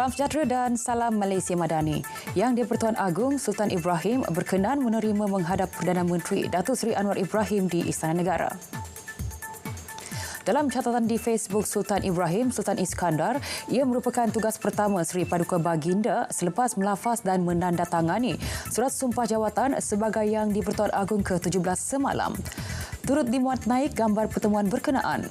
Salam sejahtera dan salam Malaysia Madani. Yang di-Pertuan Agong Sultan Ibrahim berkenan menerima menghadap Perdana Menteri Datuk Seri Anwar Ibrahim di Istana Negara. Dalam catatan di Facebook Sultan Ibrahim Sultan Iskandar, ia merupakan tugas pertama Seri Paduka Baginda selepas melafaz dan menandatangani surat sumpah jawatan sebagai Yang di-Pertuan Agong ke-17 semalam. Turut dimuat naik gambar pertemuan berkenaan.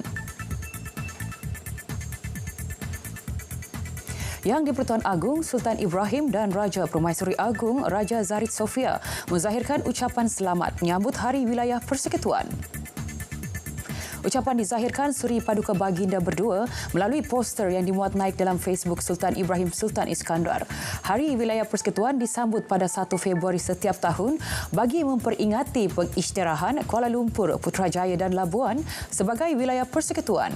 Yang di-Pertuan Agong Sultan Ibrahim dan Raja Permaisuri Agong Raja Zarid Sofia menzahirkan ucapan selamat menyambut Hari Wilayah Persekutuan. Ucapan dizahirkan Seri Paduka Baginda berdua melalui poster yang dimuat naik dalam Facebook Sultan Ibrahim Sultan Iskandar. Hari Wilayah Persekutuan disambut pada 1 Februari setiap tahun bagi memperingati pengisytiharan Kuala Lumpur, Putrajaya dan Labuan sebagai Wilayah Persekutuan.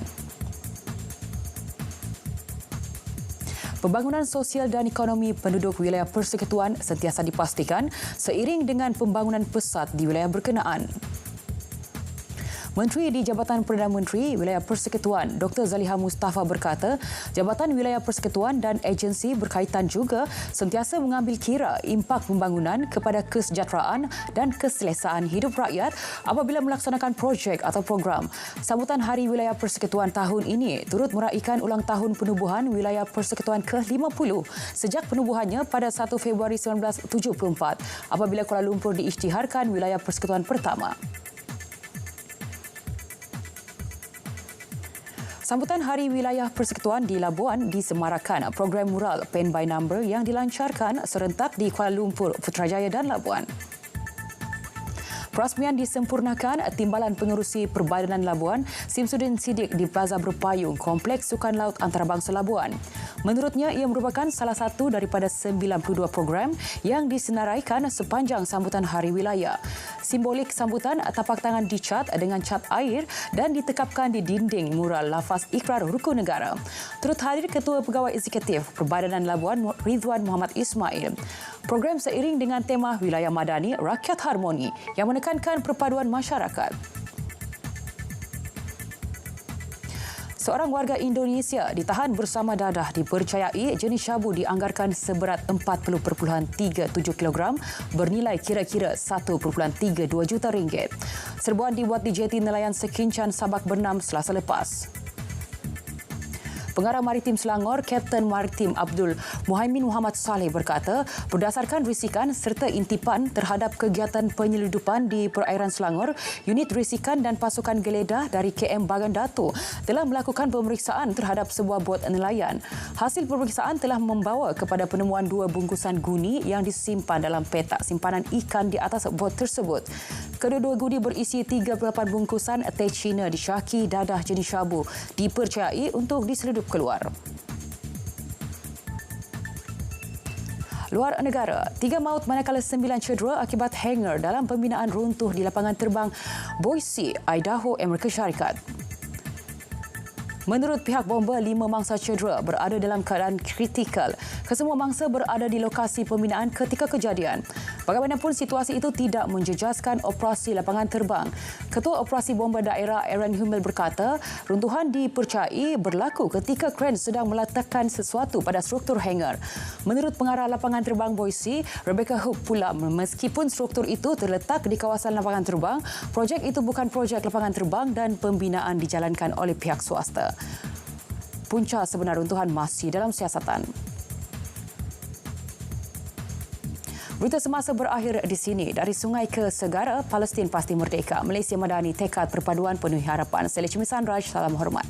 Pembangunan sosial dan ekonomi penduduk wilayah persekutuan sentiasa dipastikan seiring dengan pembangunan pesat di wilayah berkenaan. Menteri di Jabatan Perdana Menteri Wilayah Persekutuan Dr. Zaliha Mustafa berkata, Jabatan Wilayah Persekutuan dan agensi berkaitan juga sentiasa mengambil kira impak pembangunan kepada kesejahteraan dan keselesaan hidup rakyat apabila melaksanakan projek atau program. Sambutan Hari Wilayah Persekutuan tahun ini turut meraikan ulang tahun penubuhan Wilayah Persekutuan ke-50 sejak penubuhannya pada 1 Februari 1974 apabila Kuala Lumpur diisytiharkan Wilayah Persekutuan pertama. Sambutan Hari Wilayah Persekutuan di Labuan disemarakan program mural Pen by Number yang dilancarkan serentak di Kuala Lumpur, Putrajaya dan Labuan. Perasmian disempurnakan Timbalan Pengerusi Perbadanan Labuan Simsudin Siddiq di Plaza Berpayung Kompleks Sukan Laut Antarabangsa Labuan. Menurutnya, ia merupakan salah satu daripada 92 program yang disenaraikan sepanjang sambutan Hari Wilayah. Simbolik sambutan tapak tangan dicat dengan cat air dan ditekapkan di dinding mural lafaz Ikrar Rukun Negara. Turut hadir Ketua Pegawai Eksekutif Perbadanan Labuan Ridwan Muhammad Ismail. Program seiring dengan tema Wilayah Madani Rakyat Harmoni yang menekankan perpaduan masyarakat. Seorang warga Indonesia ditahan bersama dadah dipercayai jenis syabu dianggarkan seberat 40.37 kg bernilai kira-kira 1.32 juta ringgit. Serbuan dibuat di jeti nelayan Sekincan Sabak Bernam Selasa lepas. Pengarah Maritim Selangor, Kapten Maritim Abdul Muhaimin Muhammad Saleh berkata, berdasarkan risikan serta intipan terhadap kegiatan penyeludupan di perairan Selangor, unit risikan dan pasukan geledah dari KM Bagan Dato' telah melakukan pemeriksaan terhadap sebuah bot nelayan. Hasil pemeriksaan telah membawa kepada penemuan 2 bungkusan guni yang disimpan dalam petak simpanan ikan di atas bot tersebut. Kedua-dua guni berisi 38 bungkusan teh Cina disyaki dadah jenis syabu dipercayai untuk diseludup keluar. Luar negara, 3 maut manakala 9 cedera akibat hangar dalam pembinaan runtuh di lapangan terbang Boise, Idaho, Amerika Syarikat. Menurut pihak bomba, 5 mangsa cedera berada dalam keadaan kritikal. Kesemua mangsa berada di lokasi pembinaan ketika kejadian. Bagaimanapun, situasi itu tidak menjejaskan operasi lapangan terbang. Ketua Operasi Bomba Daerah Aaron Hummel berkata, runtuhan dipercayai berlaku ketika kren sedang meletakkan sesuatu pada struktur hangar. Menurut pengarah lapangan terbang Boise, Rebecca Hook pula, meskipun struktur itu terletak di kawasan lapangan terbang, projek itu bukan projek lapangan terbang dan pembinaan dijalankan oleh pihak swasta. Punca sebenar runtuhan masih dalam siasatan. Berita semasa berakhir di sini. Dari sungai ke segara, Palestin pasti merdeka. Malaysia Madani tekad perpaduan penuhi harapan. Saya Lecimi Sanraj, salam hormat.